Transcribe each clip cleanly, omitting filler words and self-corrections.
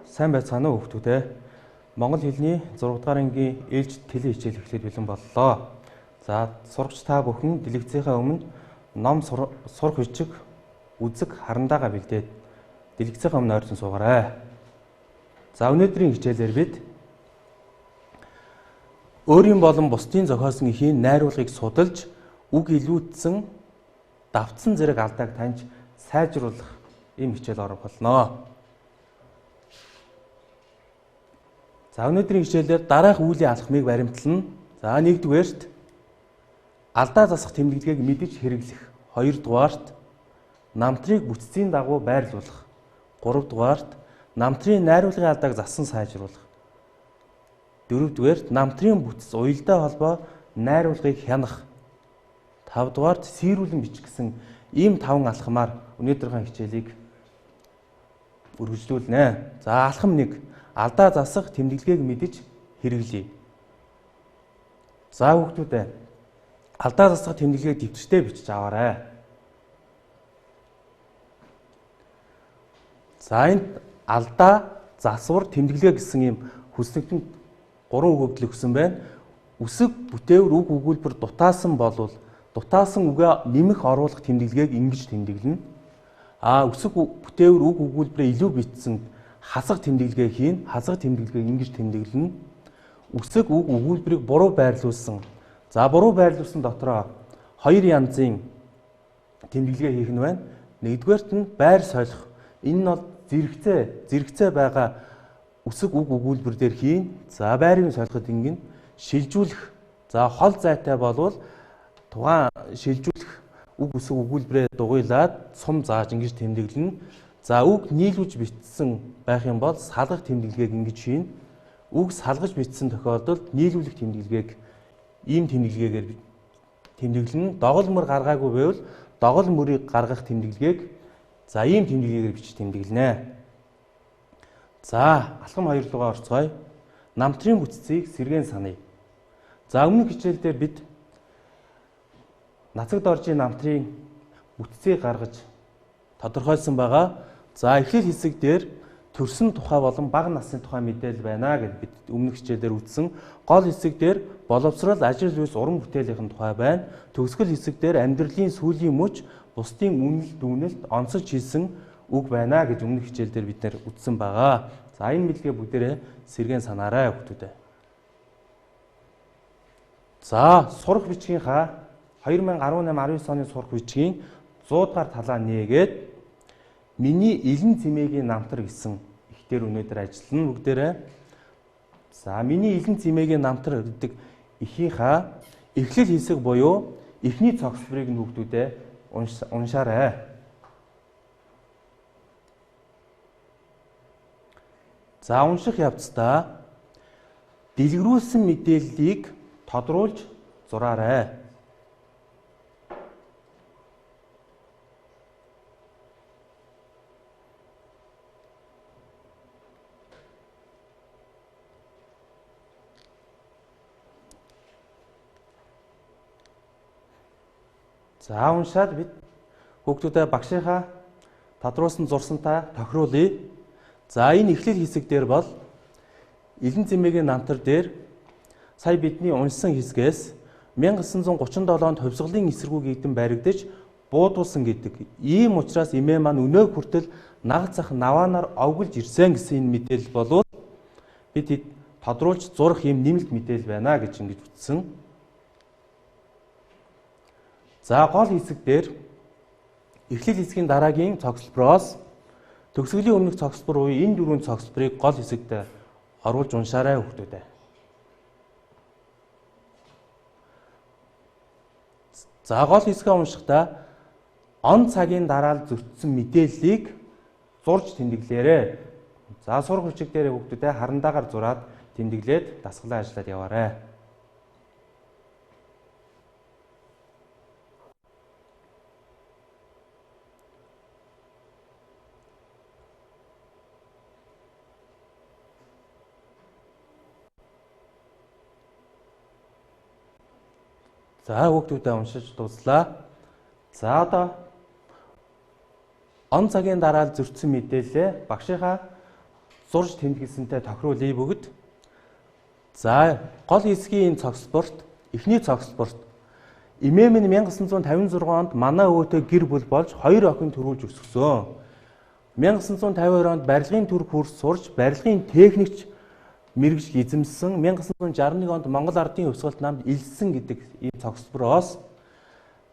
сайн байцгаана уу хүүхдүүдээ. Монгол хэлний 6 дугаар ангийн ээлж тэлэн хичээл эхлэх бэлэн боллоо. За сурагч та бүхэн дэлгэцийнхээ өмнө ном сурах бичиг үзэг харандаага бэлдээд дэлгэцийнхээ өмнө ойрхон суугаарай. За өнөөдрийн хичээлээр бид өөрийн болон бусдын зохиосон эхийн найруулгыг судалж үг илүүдсэн давтсан зэрэг алдааг таньж сайжруулах ийм хичээл орох болно. За өнөөдрийн хичээлээр дараах үлийн алхмыг баримтлана. За нэгдүгээрт алдаа засах тэмдэглэгийг мэдэж хэрэглэх. Хоёрдугаарт намтрыг бүтцийн дагуу байрлуулах. Гуравдугаарт намтрын найруулгын алдааг зассан сайжруулах. Дөрөвдүгээрт намтрын бүтц уялдаа холбоо найруулгыг хянах. Тавдугаарт сийрүүлэн бичих гэсэн ийм 5 алхмаар өнөөдрийн хичээлийг үргэлжлүүлнэ. За алхам 1. Алдаа засах тэмдэглэгийг мэдэж хэрэглэе. За хүүхдүүдээ алдаа засах тэмдэглэгийг дэвтэртээ бичиж аваарай. За энд алдаа засвар тэмдэглэгээ гэсэн ийм хүснэгтэнд 3 өгөгдөл өгсөн байна. Үсэг, бүтээвэр, үг өгүүлбэр дутаасан болвол дутаасан үгээ нэмэх оруулах тэмдэглэгийг ингэж тэмдэглэнэ. Үсэг, бүтээвэр, үг өгүүлбэрээ илүү бичсэн хасах тэмдэглэгээ хийн. Хасах тэмдэглэгийг ингэж тэмдэглэнэ. Үсэг, үг, өгүүлбэрийг буруу байрлуулсан. За буруу байрлуулсан дотроо 2 янзын тэмдэглэгээ хийх нь байна. Нэгдүгээрт нь байр солих. Энэ нь бол зэрэгцээ байгаа үсэг, үг, өгүүлбэр дээр хийн. За байрыг солиход ингэн шилжүүлэх. За хол зайтай болвол тухайн шилжүүлэх үг, үсэг, өгүүлбэрээ дугуйлаад сум зааж ингэж тэмдэглэнэ. За үг нийлүүлж бичсэн байх юм бол салгах тэмдэглэгийг ингэж хийн. Үг салгаж бичсэн тохиолдолд нийлүүлэх тэмдэглэгийг ийм тэмдэглэгээр тэмдэглэнэ. Догол мөр гаргаагүй байвал догол мөрийг гаргах тэмдэглэгийг за ийм тэмдэглэгээр бичиж тэмдэглэнэ. За алхам 2 руугаа орцгоё. Намтрын бүтцийг сэргээн саная. За өмнөх хичээлдээ бид нацагд оржийн намтрын бүтцийг гаргаж тодорхойлсон байгаа. За эхлэл хэсэг дээр төрсөн тухай болон бага насны тухай мэдээлэл байна гэж бид өмнөх хичээлээр үзсэн. Гол хэсэг дээр боловсрол, ажил үйлс, уран бүтээлийн тухай байна. Төгсгөл хэсэг дээр амьдралын сүүлийн мөч, бусдын үнэл дүгнэлт онцолж хийсэн үг байна гэж өмнөх хичээлдэр бид нэр үзсэн байгаа. За энэ мэдлэгээ бүгдээрээ сэргээн санаарай хүүхдүүдээ. За сурах бичгийнхаа 2018-19 оны сурах бичгийн 100 дугаар талаа нээгээд миний элен цэмээгийн намтар гэсэн ихтер өнөөдөр ажиллана бүгдээрээ. За миний элен цэмээгийн намтар гэдэг ихийнхаа эхлэл хэсэг буюу эхний цогцлборыг хүүхдүүдээ уншаарай. За унших явцдаа дэлгэрүүлсэн мэдээллийг тодруулж зураарай. За уншаад бид хүүхдүүдээ багшийнхаа тодруулсан зурсантаа тохируулъя. За энэ эхлэл хэсэг дээр бол элен цэмээгийн намтар дээр сая бидний уншсан хэсгээс 1937 онд хувьсгалын эсэргүүг эдэн баригдаж буудуулсан гэдэг. Ийм учраас эмээ маань өнөө хүртэл нагц зах наваанаар овгилж ирсэн гэсэн энэ мэдээлэл болов бид тодруулж зурах юм нэмэлт мэдээлэл байна гэж ингэж үтсэн. За гол хэсэг дээр эхлэл хэсгийн дараагийн цогцлбороос төгсгөлийн өмнөх цогцлбор буюу энэ 4 цогцлборыг гол хэсэгт оруулж уншаарай хүүхдүүдээ. За гол хэсгээ уншихдаа он цагийн дараа зөрчсөн мэдээллийг зурж тэмдэглээрэй. За сурах бичиг дээр хүүхдүүдээ харандаагаар зураад тэмдэглээд дасгалаа ажиллаад яваарай. За хүүхдүүдээ уншиж дууслаа. За одоо он цагийн дараа зөрчсөн мэдээлэлээ багшийнхаа зурж тэмдэглэсэнтэй тохируулъя бүгд. За гол хэсгийн цогцлборт эхний цогцлборт эмээ минь 1956 онд манай өвөөтэй гэр бүл болж 2 охин төрүүлж өсгсөн. 1952 онд барилгын төр курс сурч барилгын техникч мэргэжил эзэмсэн. 1961 онд Монгол Ардын Хувьсгалт намд элсэн гэдэг ийм цогцлбороос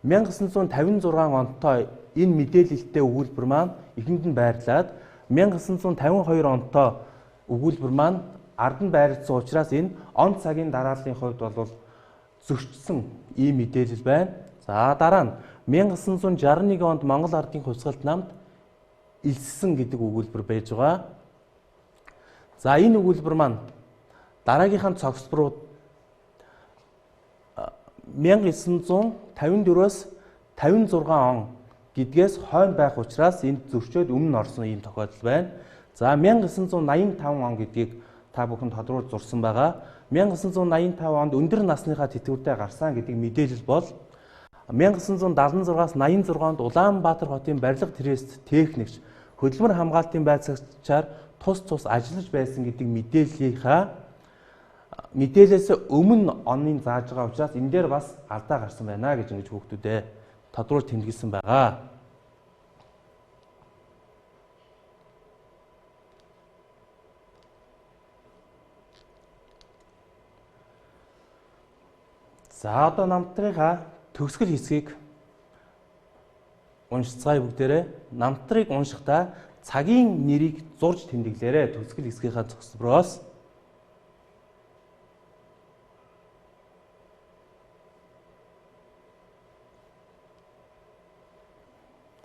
1956 онтой энэ мэдээлэлтэй өгүүлбэр маань ихэнд нь байрлаад 1952 онтой өгүүлбэр маань ард нь байрлагдсан учраас энэ он цагийн дарааллын хувьд бол зөрчсөн ийм мэдээлэл байна. За дараа нь 1961 онд Монгол Ардын Хувьсгалт намд элссэн гэдэг өгүүлбэр байж байгаа. За энэ өгүүлбэр маань дараагийнхаа цогцлборууд 1954-өөс 56 он гэдгээс хойно байх учраас энд зөрчөөд өмнө орсон ийм тохиолдол байна. За 1985 он гэдгийг та бүхэн тодруулж зурсан байгаа. 1985 онд өндөр насныхаа тэтгэвртэй гарсан гэдэг мэдээлэл бол 1976-аас 86 онд Улаанбаатар хотын барилга трест техникч хөдөлмөр хамгаалтын байцаагчаар тус ажиллаж байсан гэдэг мэдээлэлээс өмнө оныг зааж байгаа учраас энэ дээр бас алдаа гарсан байна гэж ингэж хүүхдүүдэд тодруулж тэмдэглэсэн байгаа. За одоо намтрынхаа төгсгөл хэсгийг уншицгаая бүгдээрээ. Намтрыг уншихдаа цагийн нэрийг зурж тэмдэглээрэй төгсгөл хэсгийнхаа цогцлбороос.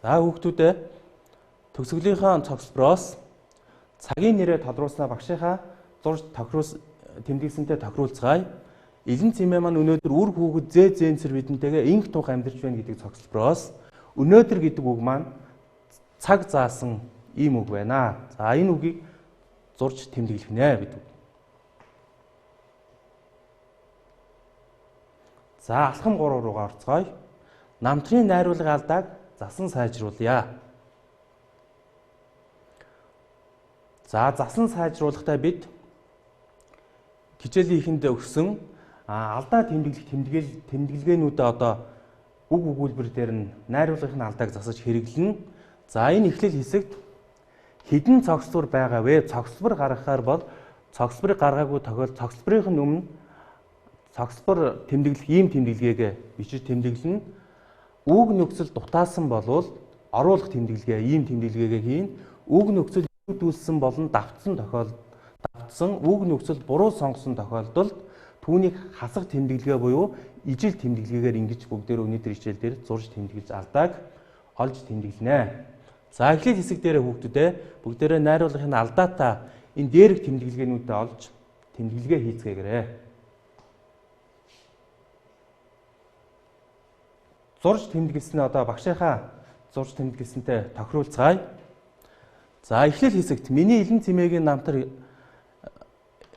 За хүүхдүүдээ төгсгөлийнхаа цогцлбороос цагийн нэрээ тодруулснаа багшийнхаа зурж тэмдэглэсэнтэй тохируулцгаая. Элен цэмээ маань өнөөдөр үр хүүхэд зэнцэр бидэнтэйгээ инх тух амьдарч байна гэдэг цогцлбороос өнөөдөр гэдэг үг маань цаг заасан ийм үг байна. За энэ үгийг зурж тэмдэглэх нэ бид. За алхам 3 руугаа орцгоё. Намтрын найруулгын алдааг засан сайжруулъя. За засан сайжруулахдаа бид хичээлийн ихэнд өгсөн алдаа тэмдэглэгээнүүдээ одоо үг өгүүлбэр дээр нь найруулгын алдааг засаж хэрэглэнэ. За энэ эхлэл хэсэгт хэдэн цогцлбор байгаа вэ? Цогцлбор гаргахаар бол цогцлборыг гаргаагүй тохиолдолд цогцлборын өмнө цогцлбор тэмдэглэх ийм тэмдэглэгээ бичиж тэмдэглэнэ. Үг нөхцөл дутаасан болвол оруулах тэмдэглэгээ ийм тэмдэглэгээ хийн. Үг нөхцөл үүдүүлсэн болон давтсан үг нөхцөл буруу сонгосон тохиолдолд түүнийг хасах тэмдэглэгээ буюу ижил тэмдэглэгээр ингэж бүгдээр өнөөдөр хичээл дээр зурж тэмдэглэж алдааг олж тэмдэглэнэ. За эхлэл хэсэг дээр хүүхдүүдээ бүгдээрээ найруулгын алдаатай энэ дээрх тэмдэглэгээнүүдээ олж тэмдэглэгээ хийцгээгээрэй. Зурж тэмдэглэснээ одоо багшийнхаа зурж тэмдэглэсэнтэй тохируулцгаая. За эхлэл хэсэгт миний элен цэмээгийн намтар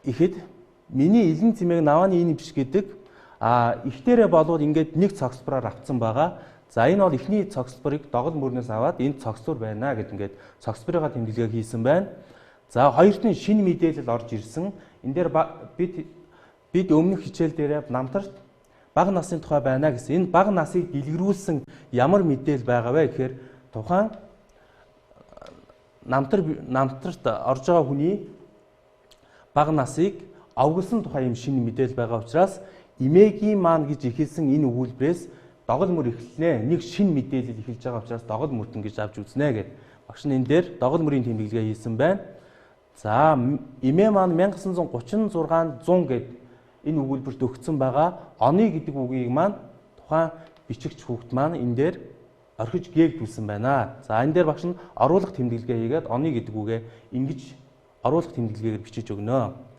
ихэд миний элен цэмээг навааны энэ биш гэдэг ихтэрэ болвол ингээд нэг цогцлбороор авцсан байгаа. За энэ бол эхний цогцлборыг догол мөрнөөс аваад энэ цогцлбор байна гэд ингээд цогцлборынхаа тэмдэглэгээ хийсэн байна. За хоёрт нь шинэ мэдээлэл орж ирсэн. Энэ дээр бид өмнөх хичээл дээр намтарт бага насны тухай байна гэсэн. Энэ бага насыг дэлгэрүүлсэн ямар мэдээлэл байгаа вэ гэхээр тухайн намтарт орж байгаа хүний бага насыг овгилсан тухай юм шинэ мэдээлэл байгаа учраас эмээгийн маань гэж ихэлсэн энэ өгүүлбэрээс догол мөр эхэлнэ. Нэг шинэ мэдээлэл эхэлж байгаа учраас догол мөртөн гэж авч үзнэ гэд багш нь энэ дээр догол мөрийн тэмдэглэгээ хийсэн байна. За эмээ маань 1936 100 гэд энэ өгүүлбэрт өгсөн байгаа. Оны гэдэг үгийг маань тухайн бичигч хүүхд маань энэ дээр орхиж гээгдүүлсэн байна. За энэ дээр багш нь оруулах тэмдэглэгээ хийгээд оны гэдэг үгээ ингэж оруулах тэмдэглэгээр бичиж өгнө.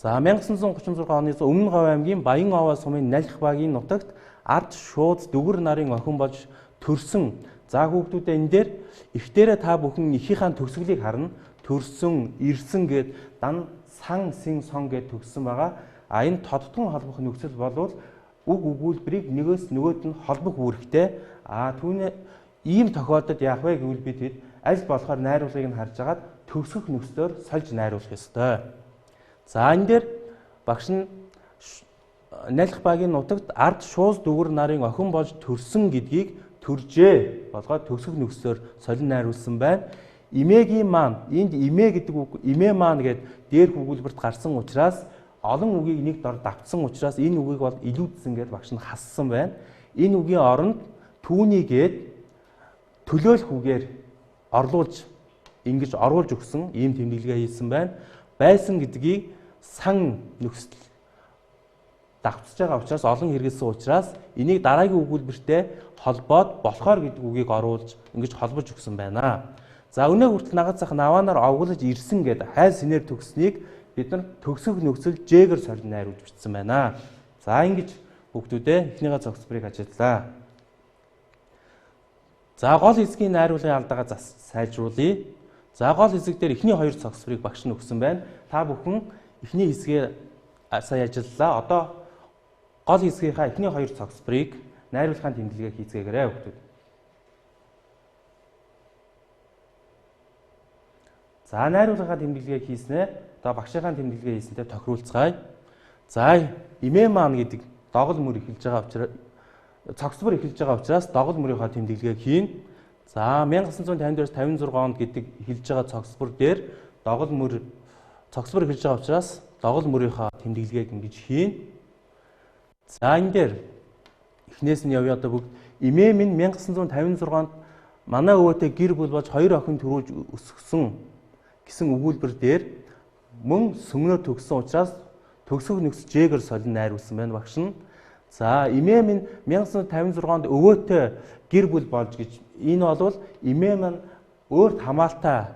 За 1936 оны өмнө Говь аймгийн Баян Овоо сумын Налих багийн нутагт ард шууд дүгэр нарын охин болж төрсөн. За хүүхдүүдээ энэ дээр ихтэрэ та бүхэн ихийнхаа төгсгөлийг харна. Төрсөн, ирсэн гэд дан сан син сон гэд төгссөн байгаа. Энэ тодтгон холбох нөхцөл болвол үг өгүүлбэрийг нөгөөс нөгөөд нь холбох үүрэгтэй. Түүний ийм тохиолдолд яах вэ гэвэл бид аль болохоор найруулгыг нь харж агаад төгсгөх нөхцлөөр сольж найруулах ёстой. За энэ дээр багш нь найлх багийн нутагт ард шууз дүгэр нарын охин болж төрсөн гэдгийг төржээ болгоод төгсгөх нөхцлөөр солин найруулсан байна. Имээгийн маань энд имээ гэдэг үг имээ маань гэд дээрх өгүүлбэрт гарсан учраас олон үгийг нэг дор давтсан учраас энэ үгийг бол илүүдсэн гэж багш нь хассан байна. Энэ үгийн оронд түүнийгээд төлөөлөх үгээр оруулж ингэж оруулж өгсөн ийм тэмдэглэгээ хийсэн байна. Байсан гэдгийг сан нөхцөл давтж байгаа учраас олон хэрэгэлсэн учраас энийг дараагийн өгүүлбэртэй холбоод болохоор гэдэг үгийг оруулж ингэж холбож өгсөн байна. За өнөө хүртэл нагад зах наваанаар овглож ирсэн гэдэг хайр синээр төгсснийг бид нар төгсөх нөхцөл J-гэр солин найруулж бичсэн байна. За ингэж бүгдүүдээ эхнийхээ цогцлборыг ажиллаа. За гол хэсгийн найруулгын алдаага сайжруулъя. За гол хэсэг дээр эхний хоёр цогцлборыг багш нь өгсөн байна. Та бүхэн эхний хэсгээ сая ажиллалаа. Одоо гол хэсгийнхаа эхний хоёр цогцлборыг найруулгын тэмдэглэгээ хийцгээгээрэй бүгдүүд. За найруулгын тэмдэглэгээ хийснээр одоо багшийнхаа тэмдэглэгээ хийсэнтэй тохируулцгаая. За имээ маань гэдэг догол мөр эхэлж байгаа учраас цогцлбор эхэлж байгаа учраас догол мөрийнхөө тэмдэглэгээ хийн. За 1950-аас 56 онд гэдэг эхэлж байгаа цогцлбор дээр догол мөр цогцлбор эхэлж байгаа учраас догол мөрийнхөө тэмдэглэгээг ингэж хийн. За энэ дээр эхнээс нь явъя одоо бүгд имээ минь 1956 онд манай өвөөтэй гэр бүл болж хоёр охин төрүүлж өсгсөн гэсэн өгүүлбэр дээр мөн сүмнөө төгссөн учраас төгсөх нөхцөл J-гэр солин найруулсан байна багш нь. За имээ минь 1956 онд өвөөтэй гэр бүл болж гэж энэ бол имээ маань өөрт хамаалтай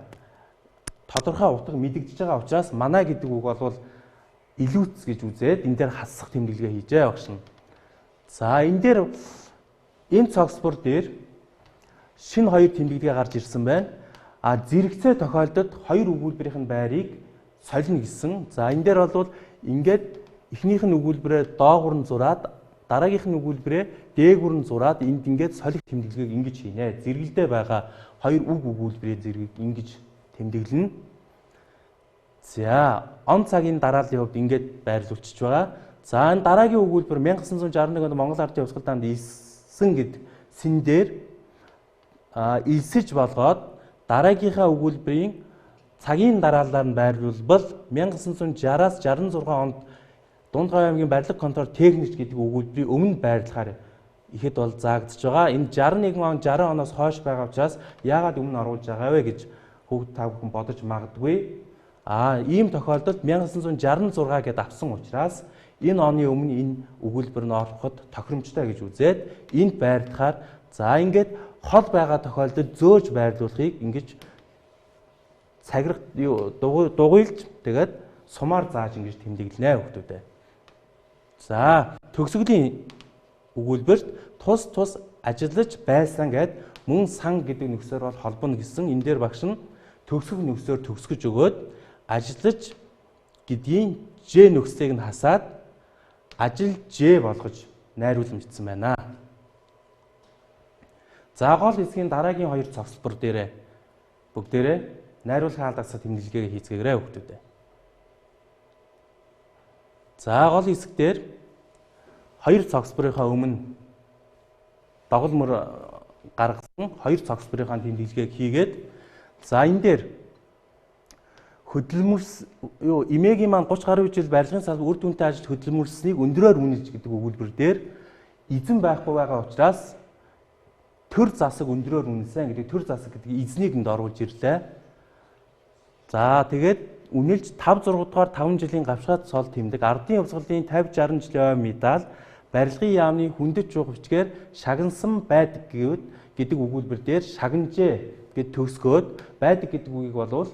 тодорхой утга мэдэгдэж байгаа учраас манай гэдэг үг бол илүүц гэж үзээд энэ дээр хасах тэмдэглэгээ хийжээ багш нь. За энэ дээр энэ цогцлбор дээр шинэ хоёр тэмдэглэгээ гарч ирсэн байна. Зэрэгцээ тохиолдолд хоёр өгүүлбэрийн байрыг солино гэсэн. За энэ дээр бол ингээд эхнийх нь өгүүлбэрээ доогуур нь зураад дараагийнх нь өгүүлбэрээ дээгүүр нь зураад энд ингээд солих тэмдэглэгийг ингэж хийнэ. Зэрэгэлдээ байгаа хоёр үг өгүүлбэрийн зэргийг ингэж тэмдэглэнэ. За он цагийн дарааллын хувьд ингээд байрлуулчихж байгаа. За энэ дараагийн өгүүлбэр 1961 онд Монгол ардын хувьсгалд илсэн гэд сэн дээр илсэж болгоод дараагийнхаа өгүүлбэрийн цагийн дарааллаар нь байрлуулбал 1960-аас 66 онд Дунд Говь аймгийн барилга контрол техникч гэдэг өгүүлбэрийн өмнө байрлахаар ихэд бол заагдж байгаа. Энэ 61 он 60 оноос хойш байгаа учраас яагаад өмнө оруулж байгаа вэ гэж хүүхд та бүхэн бодож магадгүй. Ийм тохиолдолд 1966 гэдээ авсан учраас энэ оны өмнө энэ өгүүлбэр нь ороход тохиромжтой гэж үзээд энд байрлахаар за ингээд хол байгаа тохиолдолд зөөж байрлуулахыг ингэж цагирах дугуйлж тэгээд сумаар зааж ингэж тэмдэглэнэ хүүхдүүдээ. За төгсгөлийн өгүүлбэрт тус ажиллаж байсан гэд мөн сан гэдэг нөхцөөр бол холбоно гэсэн. Энэ дээр багш нь төгсгөх нөхцөөр төгсгөж өгөөд ажиллаж гэдгийн J нөхцөлийг нь хасаад ажил J болгож найруулмжтсан байна. За гол хэсгийн дараагийн хоёр цогцлбор дээрээ бүгдээрээ найруулгын алдагсаа тэмдэглэгээ хийцгээгээрэй хүүхдүүдээ. За гол хэсэг дээр хоёр цогцлборынхаа өмнө догол мөр гаргасан хоёр цогцлборынхаа тэмдэглэгээг хийгээд за энэ дээр хөдөлмөрс имээгийн маань 30 гаруй жил барилгын салбар үр дүнтэй ажилд хөдөлмөрснийг өндрөөр үнэлж гэдэг өгүүлбэр дээр эзэн байхгүй байгаа учраас төр засаг өндрөөр үнэлсэн гэдэг төр засаг гэдэг эзнийг энд оруулж ирлээ. За тэгээд үнэлж 5 6 дугаар 5 жилийн гавшгаад цол тэмдэг ардын хувьсгалын 50 60 жилийн медаль барилгын яамны хүндэт жуу бичгээр шагнасан байдаг гэдэг өгүүлбэр дээр шагнажээ гэд төгсгөөд байдаг гэдэг үгийг болвол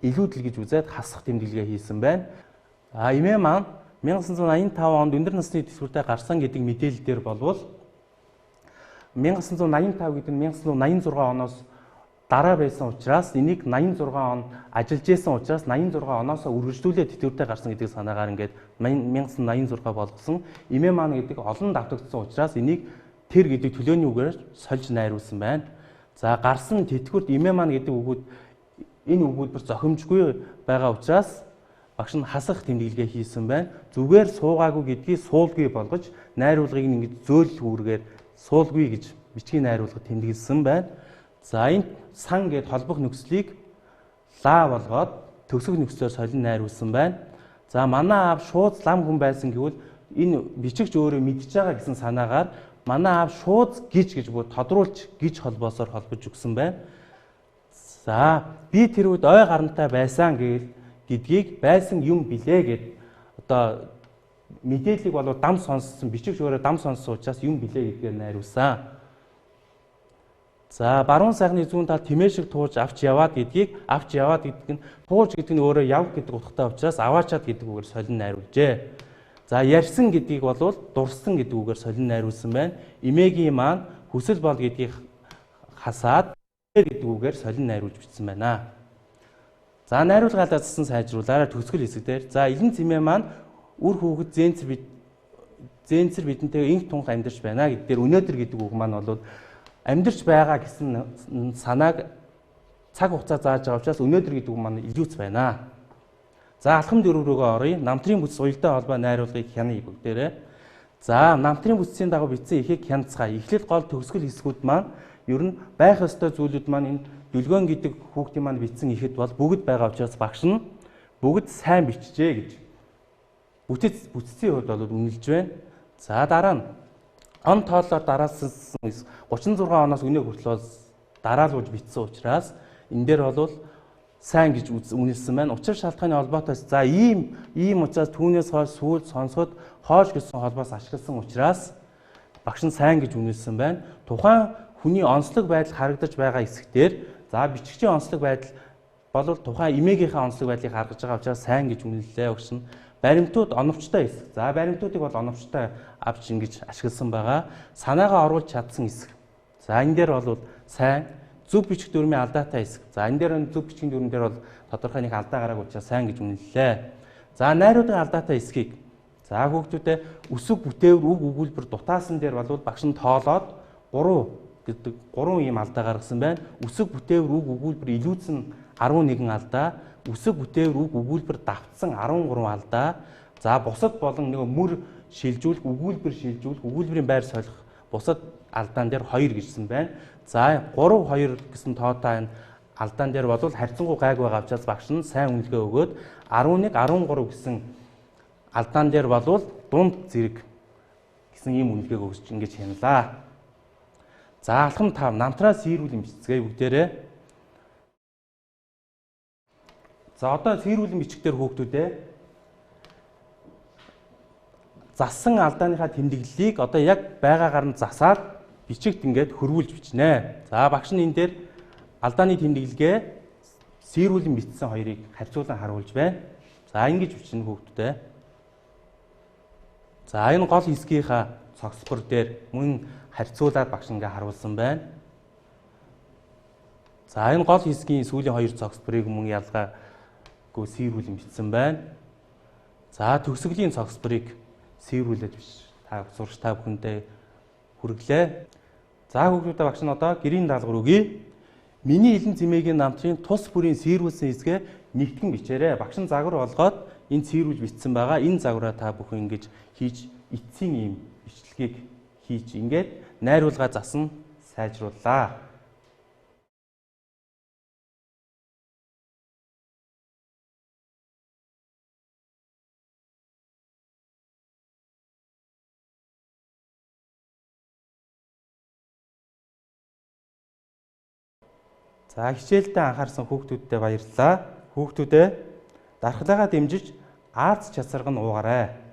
илүүдэл гэж үзээд хасах тэмдэглэгээ хийсэн байна. Имээ маань 1985 онд өндөр насны дэвсгэртэй гарсан гэдэг мэдээлэл дээр болвол 1985 гэдэг нь 1986 оноос дараа байсан учраас энийг 86 он ажиллаж исэн учраас 86 оноос үргэлжлүүлээд тэтгэвртэй гарсан гэдэг санаагаар ингээд 1986 болгосон. Имээ маань гэдэг олон давтагдсан учраас энийг тэр гэдэг төлөөний үгээр сольж найруулсан байна. За гарсан тэтгэврт имээ маань гэдэг үгүүд энэ өгүүлбэр зохимжгүй байгаа учраас багш нь хасах тэмдэглэгээ хийсэн байна. Зүгээр суугаагүй гэдгийг суулгүй болгож найруулгыг ингэж зөөлөл үүргээр суулгүй гэж бичгийн найруулга тэмдэглэсэн байна. За энэ сан гэд холбох нөхцөлийг ла болгоод төгсөх нөхцлөөр солин найруулсан байна. За манай аав шууд лам хүн байсан гэвэл энэ бичигч өөрөө мэдж байгаа гэсэн санаагаар манай аав шууд гэж бүр тодруулж гэж холбоосоор холбож өгсөн байна. За би тэр үед ой гарантай байсан гэдгийг байсан юм билээ гэд одоо мэдээллийг болоо дам сонссон бичигч өөрөө дам сонссон учраас юм билээ гэдгээр найруулсан. За баруун сайхны зүүн тал тэмээ шиг тууж авч яваад гэдгийг авч яваад гэдэг нь тууж гэдэг нь өөрөө яв гэдэг утгатай учраас аваачаад гэдэг үгээр солин найруулжээ. За ярьсан гэдгийг болвол дурсан гэдэг үгээр солин найруулсан байна. Имээгийн маань хүсэл бол гэдгийг хасаад гэдэг үгээр солин найруулж бичсэн байна. За найруулга алдагдсан сайжруулаарай төгсгөл хэсэг дээр. За элен зэмээ маань үр хүүхэд зэнцэр бидэнтэй инх тунх амьдарч байна гэдгээр өнөөдөр гэдэг үг маань бол амьдарч байгаа гэсэн санааг цаг хугацаа зааж байгаа учраас өнөөдөр гэдэг үг маань илүүц байна. За алхам 4 рүүгээ оръё. Намтрын бүс уялдаа холбоо найруулгыг хяны бүгдээрээ. За намтрын бүсийн дагуу бичсэн ихийг хянацгаая. Эхлэл гол төгсгөл хэсгүүд маань ер нь байх ёстой зүйлүүд маань энэ дүлгөөн гэдэг хүүхдийн маань бичсэн ихэд бол бүгд байгаа учраас багш нь бүгд сайн бичжээ гэж бүтцийн хувьд бол үнэлж байна. За дараа нь он тоолоор дараалсан 36 оноос өнөө хүртэл дараалуулж бичсэн учраас энэ дээр бол сайн гэж үнэлсэн байна. Учир шалтгааны холбоотой за ийм учраас түүнээс хойш сүүл сонсоход хоош гэсэн холбоос ашигласан учраас багш нь сайн гэж үнэлсэн байна. Тухайн хүний онцлог байдал харагдаж байгаа хэсгээр за бичигчийн онцлог байдал бол тухайн эмээгийнхээ онцлог байдлыг харгаж байгаа учраас сайн гэж үнэллээ багш нь. Баримтууд оновчтой хэсэг. За баримтуудыг бол оновчтой авч ингэж ашигласан байгаа. Санаагаа оруулж чадсан хэсэг. За энэ дээр бол сайн зөв бичих дүрмийн алдаатай хэсэг. За энэ дээр зөв бичих дүрмэн дээр бол тодорхой нэг алдаа гараагүй учраас сайн гэж үнэллээ. За найруудын алдаатай хэсгийг за хүүхдүүдэд өсөг бүтээвэр үг өгүүлбэр дутаасан дээр бол багш нь тоолоод 3 ийм алдаа гаргасан байна. Өсөг бүтээвэр үг өгүүлбэр илүүцэн 11 алдаа, өсөг бүтээвэр үг өгүүлбэр давтсан 13 алдаа. За бусад болон нэг мөр шилжүүлэх, өгүүлбэрийн байр солих бусад алдаан дээр 2 гэжсэн байна. За 3 2 гэсэн тоотой энэ алдаан дээр бол харьцангуй гайг байгаа учраас багш нь сайн үнэлгээ өгөөд 11 13 гэсэн алдаан дээр бол дунд зэрэг гэсэн ийм үнэлгээг өгч ингэж хяналаа. За алхам 5 намтраас сийрүүлэн бичцгээе бүгдээрээ. За одоо сийрүүлэн бичихдэр хүүхдүүдээ зассан алдааныхаа тэмдэглэлийг одоо яг байгаагаар нь засаад бичигт ингээд хөрвүүлж бичнэ. За багш нь энэ дээр алдааны тэмдэглэгээ сийрүүлэн бичсэн хоёрыг харьцуулан харуулж байна. За ингэж бичнэ хүүхдүүдээ. За энэ гол хэсгийнхаа цогцлбор дээр мөн харьцуулаад багш ингээ харуулсан байна. За энэ гол хэсгийн сүүлийн 2 цогцлборыг мөн ялгаагүй сийрүүлэн бичсэн байна. За төгсгөлийн цогцлборыг сийрүүлээд сурч та бүхэндээ хүргэлээ. За хүүхдүүдээ багш нь одоо гэрийн даалгавар өгье. Миний элен зэмээгийн намтрын тус бүрийн сийрүүлсэн хэсгээ нэгтгэн бичээрэй. Багш нь загвар олгоод энэ сийрүүлж бичсэн байгаа. Энэ загвараа та бүхэн ингэж хийж эцсийн ийм бичлэгийг хийж ингээд найруулга засан сайжрууллаа. За хичээлдээ анхаарсан хүүхдүүдтэй баярлалаа. Хүүхдүүдээ дархлаагаа дэмжиж Аз часарга нь уугаарай.